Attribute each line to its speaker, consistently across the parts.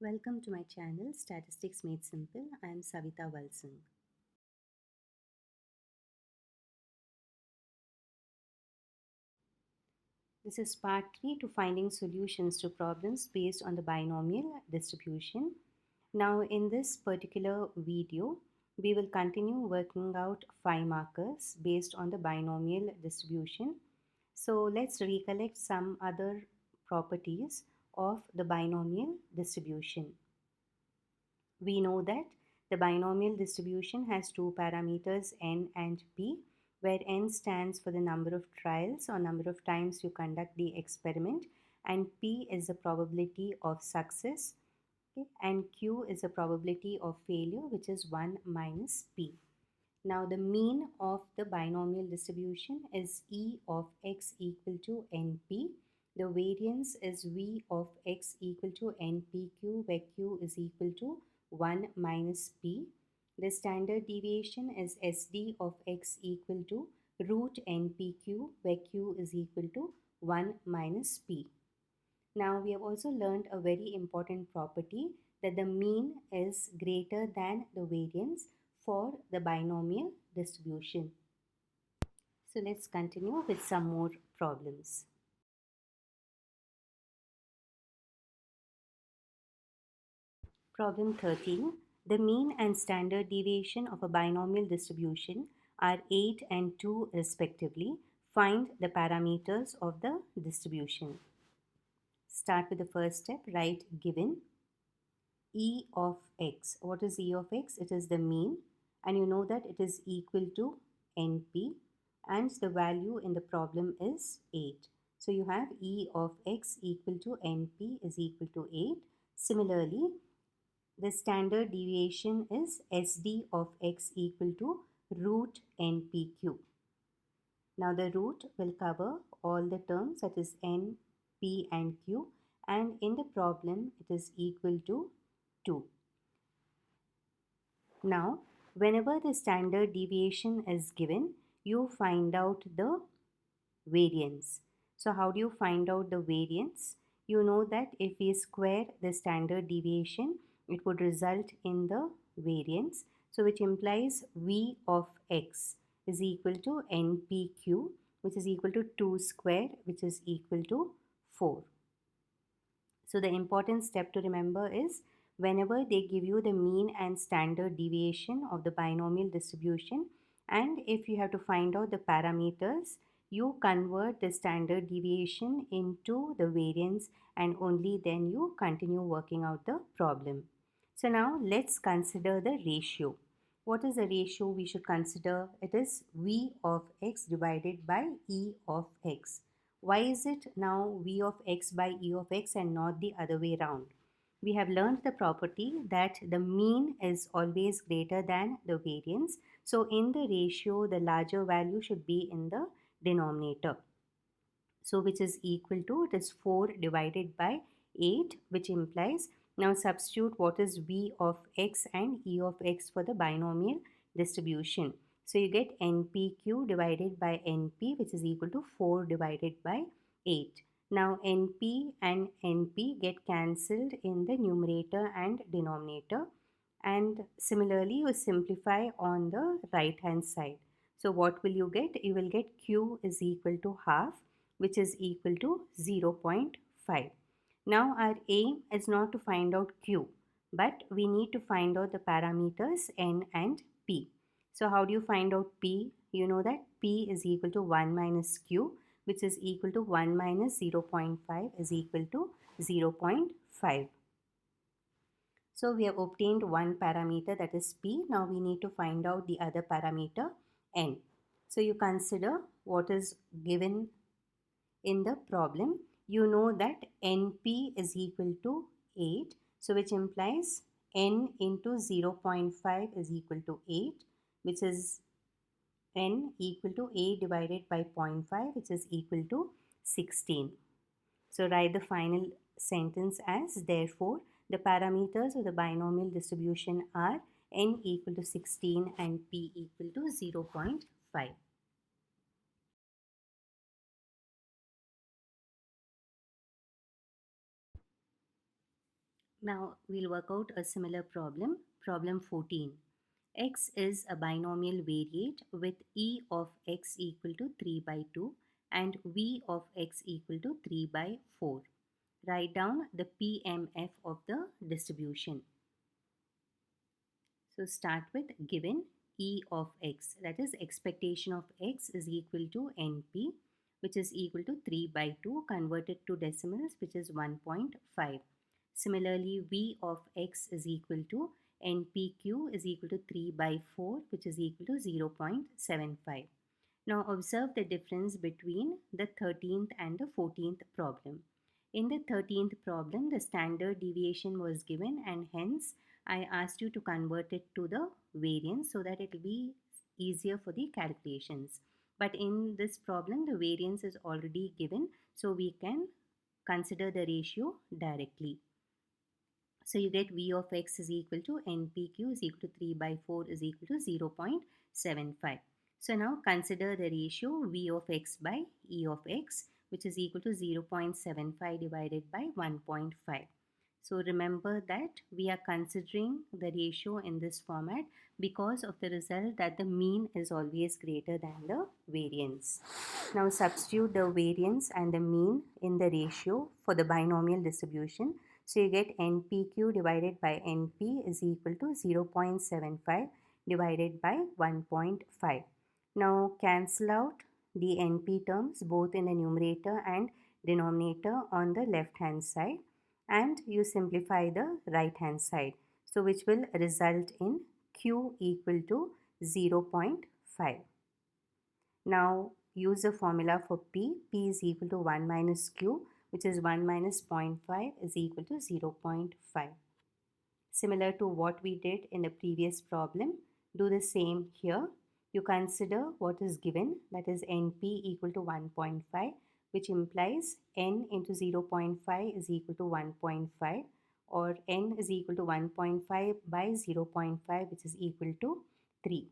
Speaker 1: Welcome to my channel Statistics Made Simple. I am Savita Valsang. This is part 3 to finding solutions to problems based on the binomial distribution. Now in this particular video, we will continue working out 5 markers based on the binomial distribution. So let's recollect some other properties of the binomial distribution. We know that the binomial distribution has two parameters n and p, where n stands for the number of trials or number of times you conduct the experiment, and p is the probability of success, okay, and q is the probability of failure, which is 1 minus p. Now the mean of the binomial distribution is E of x equal to NP. The variance is V of x equal to NPQ, where Q is equal to 1 minus P. The standard deviation is SD of x equal to root NPQ, where Q is equal to 1 minus P. Now we have also learned a very important property, that the mean is greater than the variance for the binomial distribution. So let's continue with some more problems. Problem 13. The mean and standard deviation of a binomial distribution are 8 and 2 respectively. Find the parameters of the distribution. Start with the first step. Write given E of x. What is E of x? It is the mean, and you know that it is equal to NP, and the value in the problem is 8. So you have E of x equal to NP is equal to 8. Similarly, the standard deviation is SD of x equal to root NPQ. Now the root will cover all the terms, that is N, P and Q, and in the problem it is equal to 2. Now, whenever the standard deviation is given, you find out the variance. So, how do you find out the variance? You know that if we square the standard deviation, it would result in the variance. So, which implies V of x is equal to NPQ, which is equal to 2 square, which is equal to 4. So the important step to remember is, whenever they give you the mean and standard deviation of the binomial distribution, and if you have to find out the parameters, you convert the standard deviation into the variance, and only then you continue working out the problem. So now let's consider the ratio. What is the ratio we should consider? It is V of x divided by E of x. Why is it now V of x by E of x and not the other way around? We have learned the property that the mean is always greater than the variance. So in the ratio, the larger value should be in the denominator. So which is equal to, it is 4 divided by 8, which implies, now substitute what is V of x and E of x for the binomial distribution. So you get NPQ divided by NP, which is equal to 4 divided by 8. Now NP and NP get cancelled in the numerator and denominator, and similarly you simplify on the right hand side. So what will you get? You will get Q is equal to half, which is equal to 0.5. Now our aim is not to find out Q, but we need to find out the parameters N and P. So how do you find out P? You know that P is equal to 1 minus Q, which is equal to 1 minus 0.5 is equal to 0.5. So we have obtained one parameter, that is P. Now we need to find out the other parameter N. So you consider what is given in the problem. You know that NP is equal to 8. So which implies N into 0.5 is equal to 8, which is N equal to 8 divided by 0.5, which is equal to 16. So write the final sentence as, therefore, the parameters of the binomial distribution are N equal to 16 and P equal to 0.5. Now we'll work out a similar problem. Problem 14. X is a binomial variate with E of x equal to 3 by 2 and V of x equal to 3 by 4. Write down the PMF of the distribution. So start with given E of x, that is expectation of x is equal to NP, which is equal to 3 by 2 converted to decimals, which is 1.5. Similarly, V of x is equal to NPQ is equal to 3 by 4, which is equal to 0.75. Now observe the difference between the 13th and the 14th problem. In the 13th problem, the standard deviation was given and hence I asked you to convert it to the variance so that it will be easier for the calculations. But in this problem, the variance is already given, so we can consider the ratio directly. So you get V of x is equal to NPQ is equal to 3 by 4 is equal to 0.75. So now consider the ratio V of x by E of x, which is equal to 0.75 divided by 1.5. So remember that we are considering the ratio in this format because of the result that the mean is always greater than the variance. Now substitute the variance and the mean in the ratio for the binomial distribution. So you get NPQ divided by NP is equal to 0.75 divided by 1.5. Now cancel out the NP terms both in the numerator and denominator on the left hand side, and you simplify the right hand side. So which will result in Q equal to 0.5. Now use the formula for P. P is equal to 1 minus Q, which is 1 minus 0.5 is equal to 0.5. Similar to what we did in the previous problem, do the same here. You consider what is given, that is NP equal to 1.5, which implies n into 0.5 is equal to 1.5, or n is equal to 1.5 by 0.5, which is equal to 3.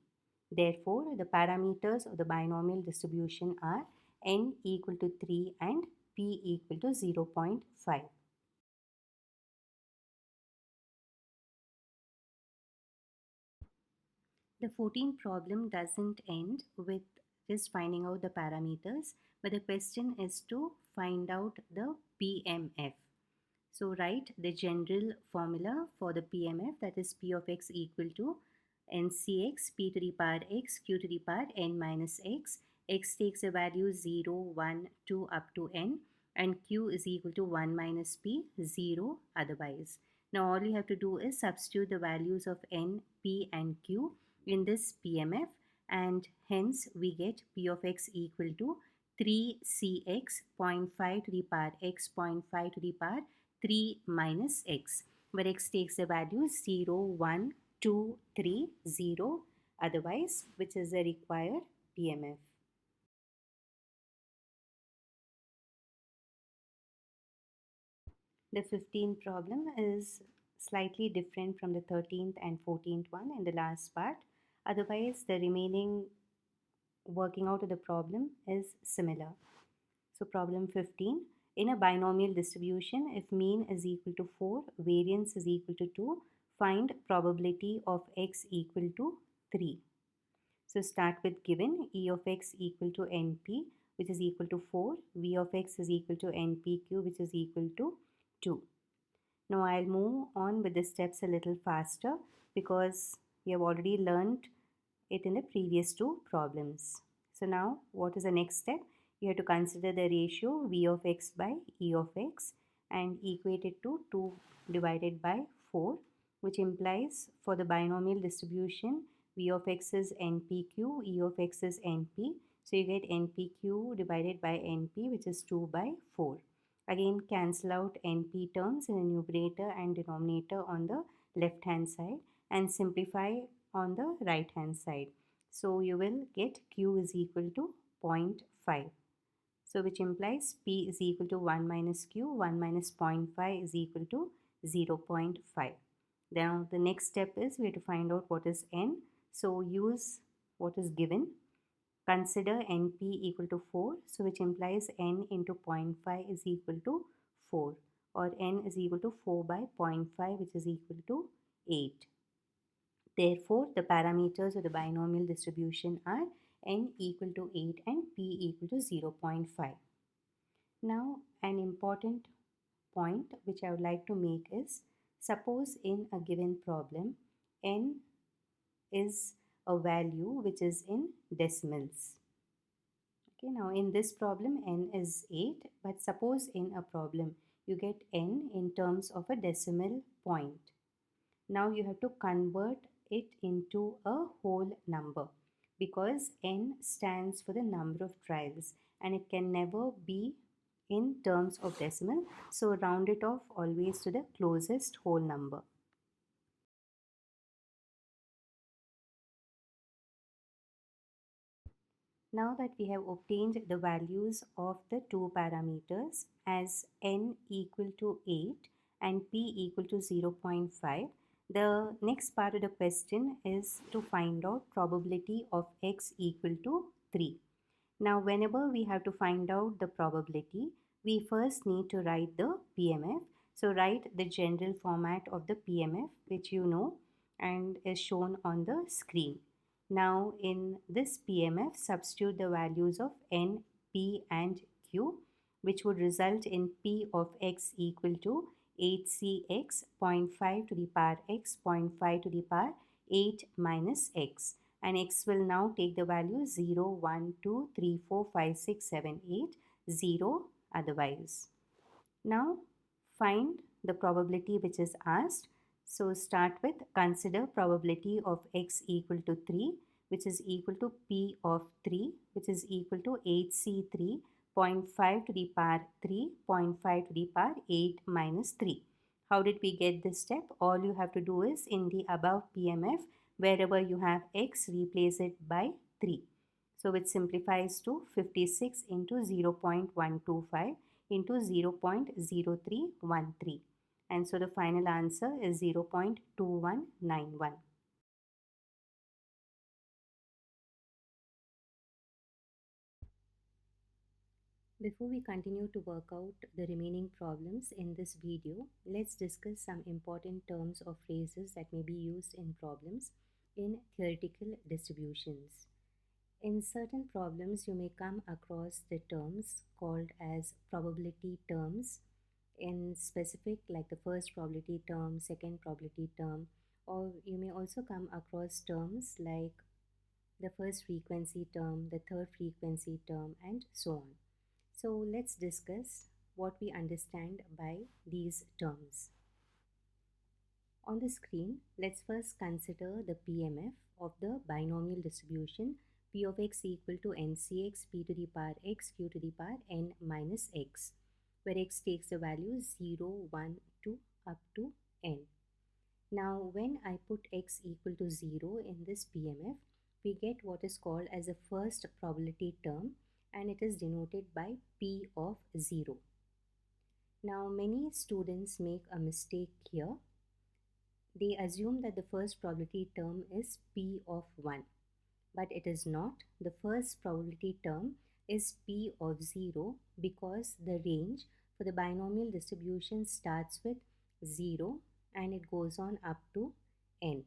Speaker 1: Therefore, the parameters of the binomial distribution are n equal to 3 and p equal to 0.5. The 14th problem doesn't end with just finding out the parameters, but the question is to find out the PMF. So write the general formula for the PMF, that is P of x equal to NCX p to the power x q to the power n minus x. X takes the value 0, 1, 2 up to n, and q is equal to 1 minus p, 0 otherwise. Now all you have to do is substitute the values of n, p and q in this PMF, and hence we get P of x equal to 3cx 0.5 to the power x 0.5 to the power 3 minus x, where x takes the values 0, 1, 2, 3, 0 otherwise, which is the required PMF. The 15th problem is slightly different from the 13th and 14th one in the last part. Otherwise, the remaining working out of the problem is similar. So problem 15, in a binomial distribution, if mean is equal to 4, variance is equal to 2, find probability of x equal to 3. So start with given E of x equal to NP, which is equal to 4, V of x is equal to NPQ, which is equal to 2. Now I'll move on with the steps a little faster because we have already learned it in the previous two problems. So now what is the next step? You have to consider the ratio V of x by E of x and equate it to 2 divided by 4, which implies for the binomial distribution V of x is NPQ, E of x is NP. So you get NPQ divided by NP, which is 2 by 4. Again, cancel out NP terms in the numerator and denominator on the left hand side and simplify on the right hand side. So you will get Q is equal to 0.5. So which implies P is equal to 1 minus Q, 1 minus 0.5 is equal to 0.5. Now the next step is we have to find out what is N. So use what is given. Consider NP equal to 4, so which implies N into 0.5 is equal to 4. or n is equal to 4 by 0.5, which is equal to 8. Therefore, the parameters of the binomial distribution are n equal to 8 and p equal to 0.5. Now, an important point which I would like to make is, suppose in a given problem, n is a value which is in decimals. Okay, now in this problem n is 8, but suppose in a problem you get n in terms of a decimal point. Now you have to convert it into a whole number, because n stands for the number of trials and it can never be in terms of decimal, so round it off always to the closest whole number. Now that we have obtained the values of the two parameters as n equal to 8 and p equal to 0.5, the next part of the question is to find out probability of x equal to 3. Now whenever we have to find out the probability, we first need to write the PMF. So write the general format of the PMF, which you know and is shown on the screen. Now in this PMF, substitute the values of n, p and q, which would result in p of x equal to 8cx, 0.5 to the power x, 0.5 to the power 8 minus x. And x will now take the value 0, 1, 2, 3, 4, 5, 6, 7, 8, 0 otherwise. Now find the probability which is asked. So start with, consider probability of x equal to 3, which is equal to p of 3, which is equal to 8c3, 0.5 to the power 3, 0.5 to the power 8 minus 3. How did we get this step? All you have to do is, in the above PMF, wherever you have x, replace it by 3. So which simplifies to 56 into 0.125 into 0.0313, and so the final answer is 0.2191. Before we continue to work out the remaining problems in this video, let's discuss some important terms or phrases that may be used in problems in theoretical distributions. In certain problems, you may come across the terms called as probability terms, in specific like the first probability term, second probability term, or you may also come across terms like the first frequency term, the third frequency term, and so on. So let's discuss what we understand by these terms. On the screen, let's first consider the PMF of the binomial distribution p of x equal to ncx p to the power x q to the power n minus x, where x takes the values 0, 1, 2 up to n. Now when I put x equal to 0 in this PMF, we get what is called as a first probability term, and it is denoted by p of 0. Now many students make a mistake here. They assume that the first probability term is p of 1, but it is not. The first probability term is p of 0 because the range for the binomial distribution starts with 0 and it goes on up to n.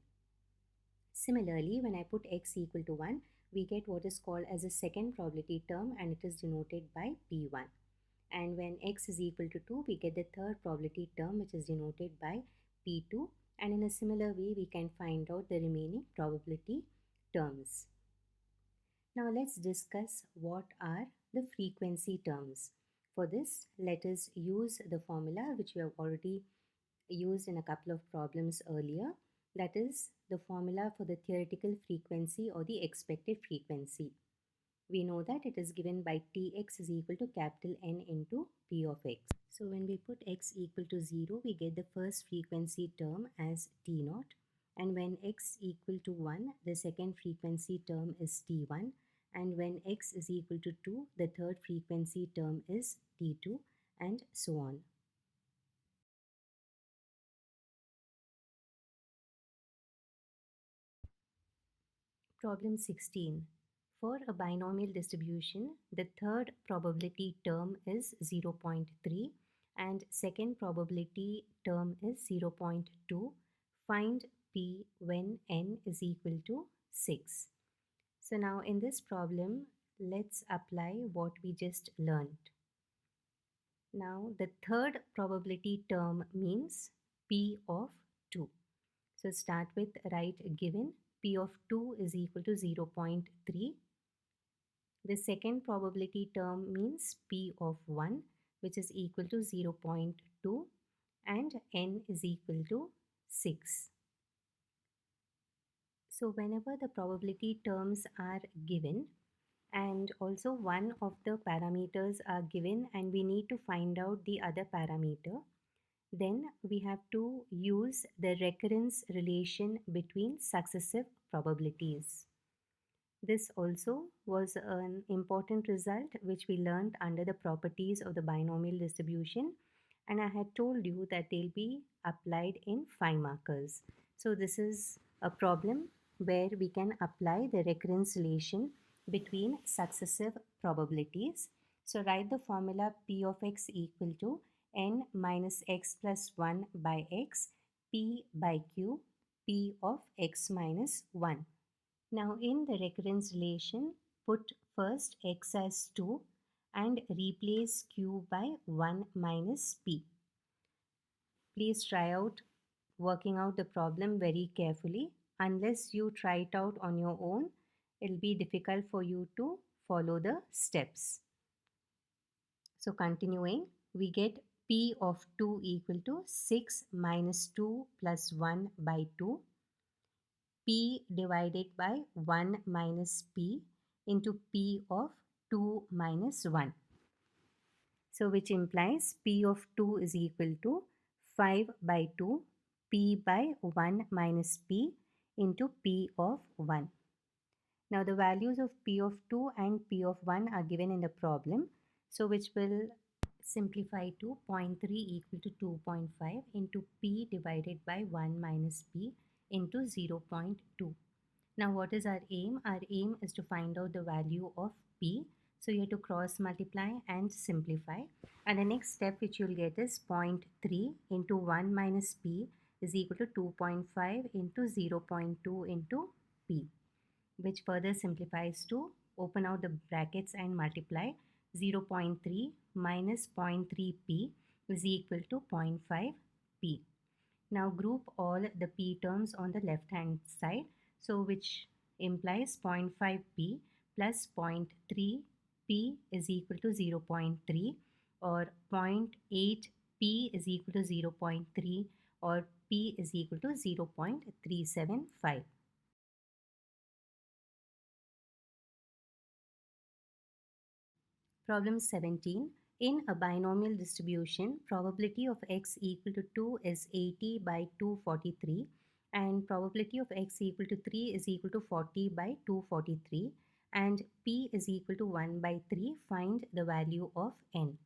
Speaker 1: Similarly, when I put x equal to 1, we get what is called as a second probability term, and it is denoted by p1. And when x is equal to 2, we get the third probability term, which is denoted by p2. And in a similar way, we can find out the remaining probability terms. Now let's discuss what are the frequency terms. For this, let us use the formula which we have already used in a couple of problems earlier. That is the formula for the theoretical frequency or the expected frequency. We know that it is given by Tx is equal to capital N into P of x. So when we put x equal to 0, we get the first frequency term as T0. And when x equal to 1, the second frequency term is T1. And when x is equal to 2, the third frequency term is T2, and so on. Problem 16. For a binomial distribution, the third probability term is 0.3 and second probability term is 0.2. Find p when n is equal to 6. So now in this problem, let's apply what we just learned. Now the third probability term means p of 2. So start with write given p of 2 is equal to 0.3. The second probability term means p of 1, which is equal to 0.2, and n is equal to 6. So whenever the probability terms are given and also one of the parameters are given and we need to find out the other parameter, then we have to use the recurrence relation between successive probabilities. This also was an important result which we learned under the properties of the binomial distribution, and I had told you that they'll be applied in 5 markers. So this is a problem where we can apply the recurrence relation between successive probabilities. So write the formula p of x equal to n minus x plus 1 by x, p by q, p of x minus 1. Now in the recurrence relation, put first x as 2 and replace q by 1 minus p. Please try out working out the problem very carefully. Unless you try it out on your own, it will be difficult for you to follow the steps. So continuing, we get p of 2 equal to 6 minus 2 plus 1 by 2. P divided by 1 minus P into P of 2 minus 1. So which implies P of 2 is equal to 5 by 2 P by 1 minus P into P of 1. Now the values of P of 2 and P of 1 are given in the problem. So which will simplify to 0.3 equal to 2.5 into P divided by 1 minus P into 0.2. Now what is our aim? Our aim is to find out the value of P. So you have to cross multiply and simplify. And the next step which you'll get is 0.3 into 1 minus P is equal to 2.5 into 0.2 into P, which further simplifies to open out the brackets and multiply. 0.3 minus 0.3p is equal to 0.5p. Now group all the p terms on the left hand side, so which implies 0.5p plus 0.3p is equal to 0.3, or 0.8p is equal to 0.3, or p is equal to 0.375. Problem 17. In a binomial distribution, probability of x equal to 2 is 80 by 243 and probability of x equal to 3 is equal to 40 by 243 and p is equal to 1 by 3. Find the value of n.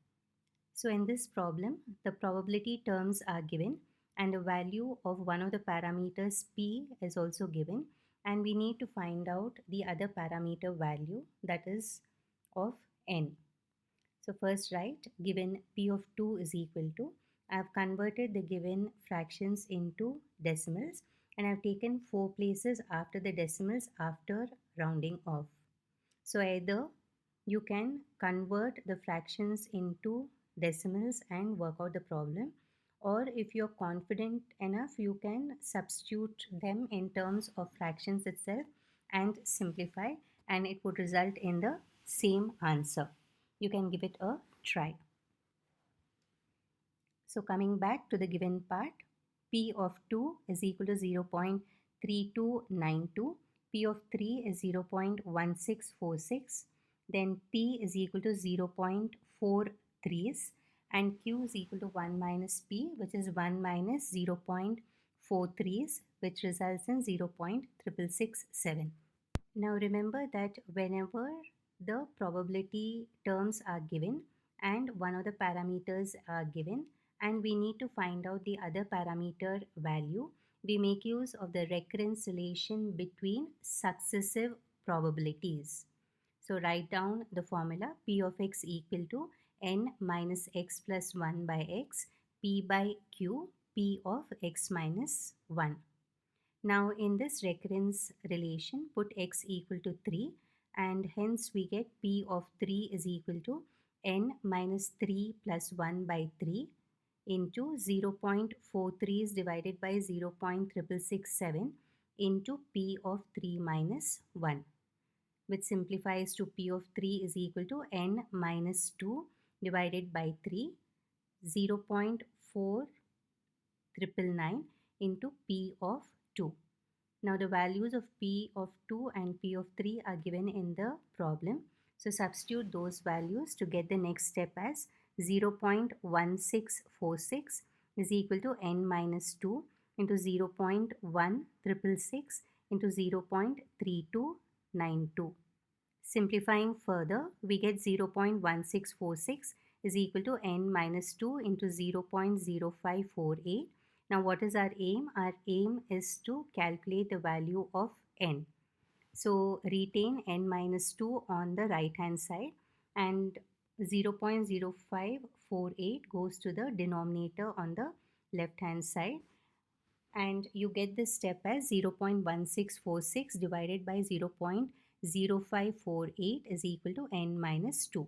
Speaker 1: So in this problem, the probability terms are given and the value of one of the parameters p is also given, and we need to find out the other parameter value, that is of n. So first write given p of 2 is equal to, I have converted the given fractions into decimals and I have taken 4 places after the decimals after rounding off. So either you can convert the fractions into decimals and work out the problem, or if you're confident enough, you can substitute them in terms of fractions itself and simplify, and it would result in the same answer. You can give it a try. So coming back to the given part, P of 2 is equal to 0.3292, P of 3 is 0.1646, then P is equal to 0.43s, and Q is equal to 1 minus P, which is 1 minus 0.43s, which results in 0.6667. Now remember that whenever the probability terms are given and one of the parameters are given and we need to find out the other parameter value, we make use of the recurrence relation between successive probabilities. So write down the formula P of x equal to n minus x plus 1 by x, p by q, p of x minus 1. Now in this recurrence relation, put x equal to 3 and hence we get p of 3 is equal to n minus 3 plus 1 by 3 into 0.43 is divided by 0.6667 into p of 3 minus 1, which simplifies to p of 3 is equal to n minus 2 divided by 3, 0.4999 into p of 2. Now the values of p of 2 and p of 3 are given in the problem. So substitute those values to get the next step as 0.1646 is equal to n minus 2 into 0.1666 into 0.3292. Simplifying further, we get 0.1646 is equal to n minus 2 into 0.0548. Now what is our aim? Our aim is to calculate the value of n. So retain n minus 2 on the right hand side and 0.0548 goes to the denominator on the left hand side, and you get this step as 0.1646 divided by 0.0548 is equal to n minus 2,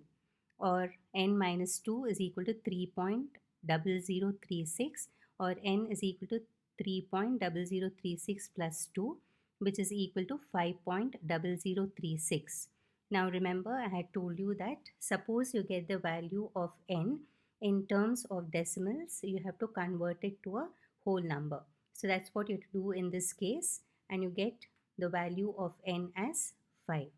Speaker 1: or n minus 2 is equal to 3.0036, or n is equal to 3.0036 plus 2, which is equal to 5.0036. Now remember, I had told you that suppose you get the value of n in terms of decimals, you have to convert it to a whole number. So that's what you have to do in this case, and you get the value of n as 5.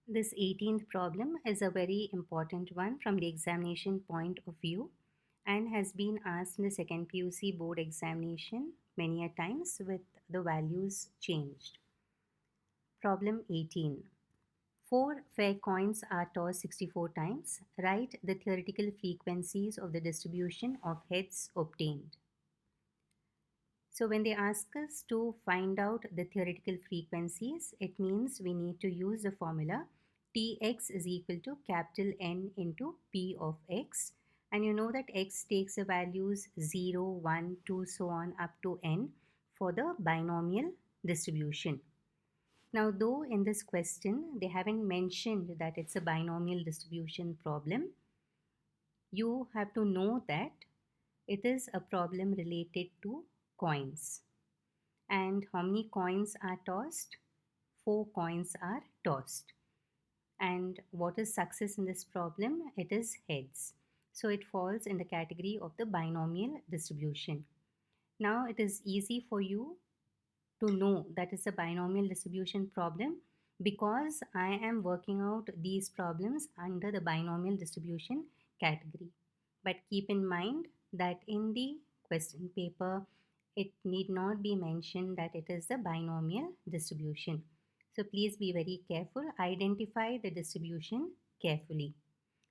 Speaker 1: This 18th problem is a very important one from the examination point of view and has been asked in the second PUC board examination many a times with the values changed. Problem 18. 4 fair coins are tossed 64 times. Write the theoretical frequencies of the distribution of heads obtained. So when they ask us to find out the theoretical frequencies, it means we need to use the formula Tx is equal to capital N into P of x. And you know that x takes the values 0, 1, 2, so on up to n for the binomial distribution. Now, though in this question, they haven't mentioned that it's a binomial distribution problem, you have to know that it is a problem related to coins. And how many coins are tossed? 4 coins are tossed. And what is success in this problem? It is heads. So it falls in the category of the binomial distribution. Now it is easy for you to know that it's a binomial distribution problem because I am working out these problems under the binomial distribution category. But keep in mind that in the question paper, it need not be mentioned that it is the binomial distribution. So please be very careful. Identify the distribution carefully.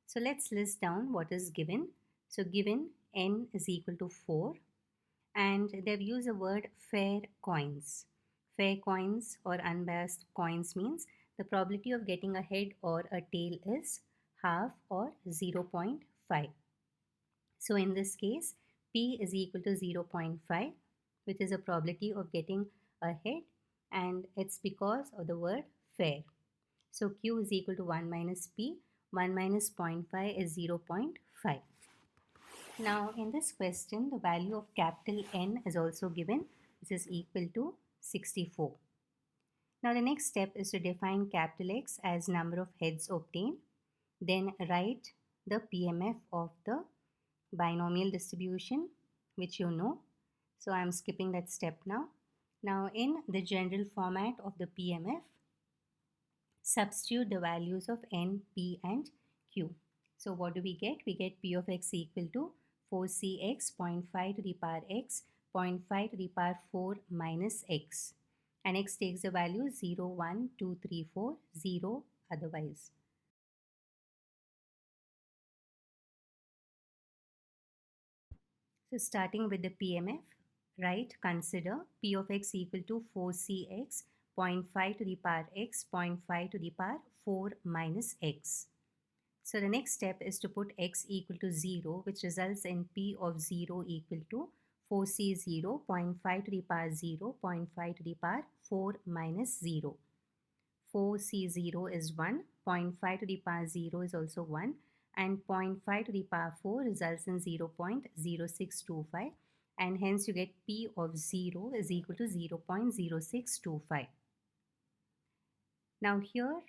Speaker 1: So let's list down what is given. So given n is equal to 4, and they've used the word fair coins. Fair coins or unbiased coins means the probability of getting a head or a tail is half or 0.5. So in this case, P is equal to 0.5, which is a probability of getting a head, and it's because of the word fair. So Q is equal to 1 minus P. 1 minus 0.5 is 0.5. Now in this question, the value of capital N is also given, which is equal to 64. Now the next step is to define capital X as number of heads obtained. Then write the PMF of the binomial distribution, which you know. So I'm skipping that step now. Now in the general format of the PMF, substitute the values of N, P and Q. So what do we get? We get P of x equal to 4cx 0.5 to the power x 0.5 to the power 4 minus x. And x takes the value 0, 1, 2, 3, 4, 0 otherwise. So starting with the PMF, right, consider P of x equal to 4cx 0.5 to the power x, 0.5 to the power 4 minus x. So the next step is to put x equal to 0, which results in p of 0 equal to 4c0, 0.5 to the power 0, 0.5 to the power 4 minus 0. 4c0 is 1, 0.5 to the power 0 is also 1, and 0.5 to the power 4 results in 0.0625, and hence you get p of 0 is equal to 0.0625. Now here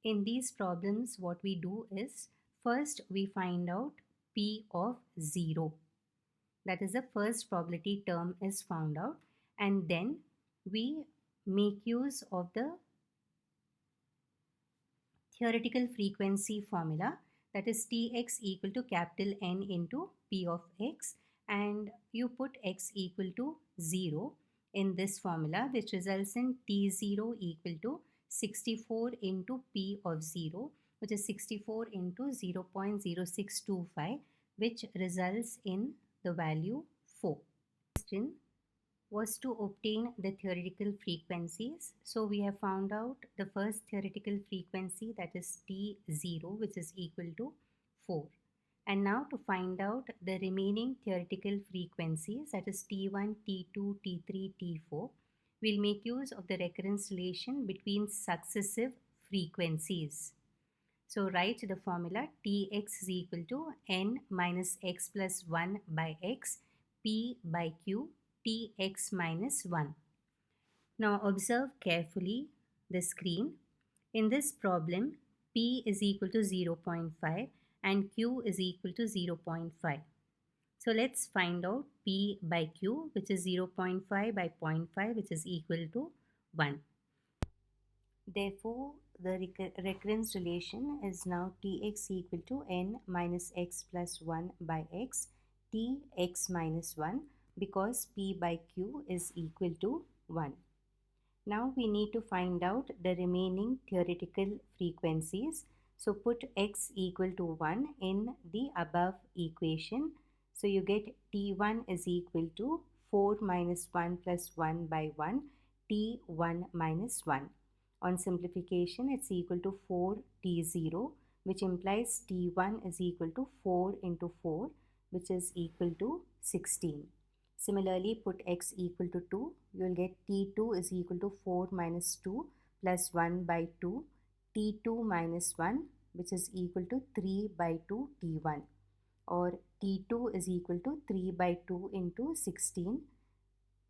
Speaker 1: in these problems, what we do is first we find out p of 0. That is the first probability term is found out, and then we make use of the theoretical frequency formula, that is Tx equal to capital N into P of x, and you put x equal to 0 in this formula, which results in T0 equal to 64 into P of 0, which is 64 into 0.0625, which results in the value 4. Question was to obtain the theoretical frequencies. So we have found out the first theoretical frequency, that is T0, which is equal to 4. And now to find out the remaining theoretical frequencies, that is T1, T2, T3, T4, we'll make use of the recurrence relation between successive frequencies. So write the formula Tx is equal to n minus x plus 1 by x, p by q, Tx minus 1. Now observe carefully the screen. In this problem, p is equal to 0.5 and q is equal to 0.5. So let's find out p by q, which is 0.5 by 0.5, which is equal to 1. Therefore, the recurrence relation is now Tx equal to n minus x plus 1 by x, Tx minus 1, because p by q is equal to 1. Now we need to find out the remaining theoretical frequencies. So put x equal to 1 in the above equation. So you get T1 is equal to 4 minus 1 plus 1 by 1, T1 minus 1. On simplification, it's equal to 4T0, which implies T1 is equal to 4 into 4, which is equal to 16. Similarly, put x equal to 2. You will get T2 is equal to 4 minus 2 plus 1 by 2, T2 minus 1, which is equal to 3 by 2 T1, or T2 is equal to 3 by 2 into 16,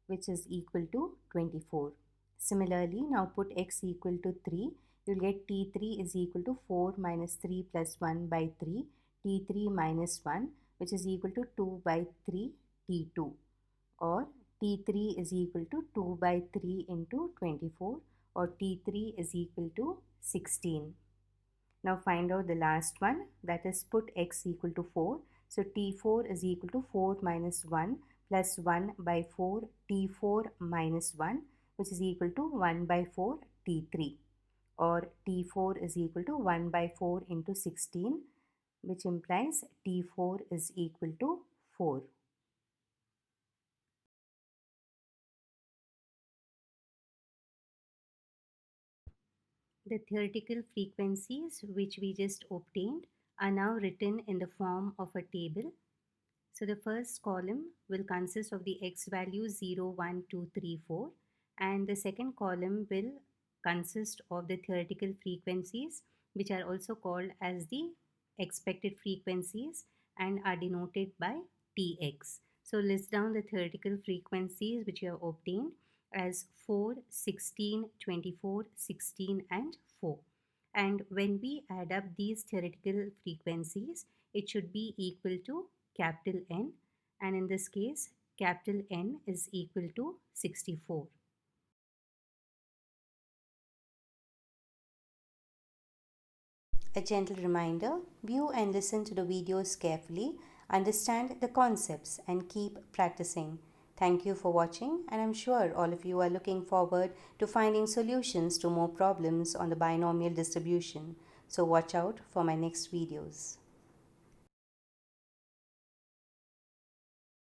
Speaker 1: which is equal to 24. Similarly, now put x equal to 3. You will get T3 is equal to 4 minus 3 plus 1 by 3, T3 minus 1, which is equal to 2 by 3 T2, or T3 is equal to 2 by 3 into 24, or T3 is equal to 16. Now find out the last one, that is put x equal to 4. So T4 is equal to 4 minus 1 plus 1 by 4 T4 minus 1, which is equal to 1 by 4 T3, or T4 is equal to 1 by 4 into 16, which implies T4 is equal to 4. The theoretical frequencies which we just obtained are now written in the form of a table. So the first column will consist of the x values 0, 1, 2, 3, 4, and the second column will consist of the theoretical frequencies, which are also called as the expected frequencies and are denoted by Tx. So list down the theoretical frequencies which you have obtained as 4, 16, 24, 16 and 4. And when we add up these theoretical frequencies, it should be equal to capital N, and in this case capital N is equal to 64. A gentle reminder, view and listen to the videos carefully, understand the concepts and keep practicing. Thank you for watching, and I'm sure all of you are looking forward to finding solutions to more problems on the binomial distribution. So watch out for my next videos.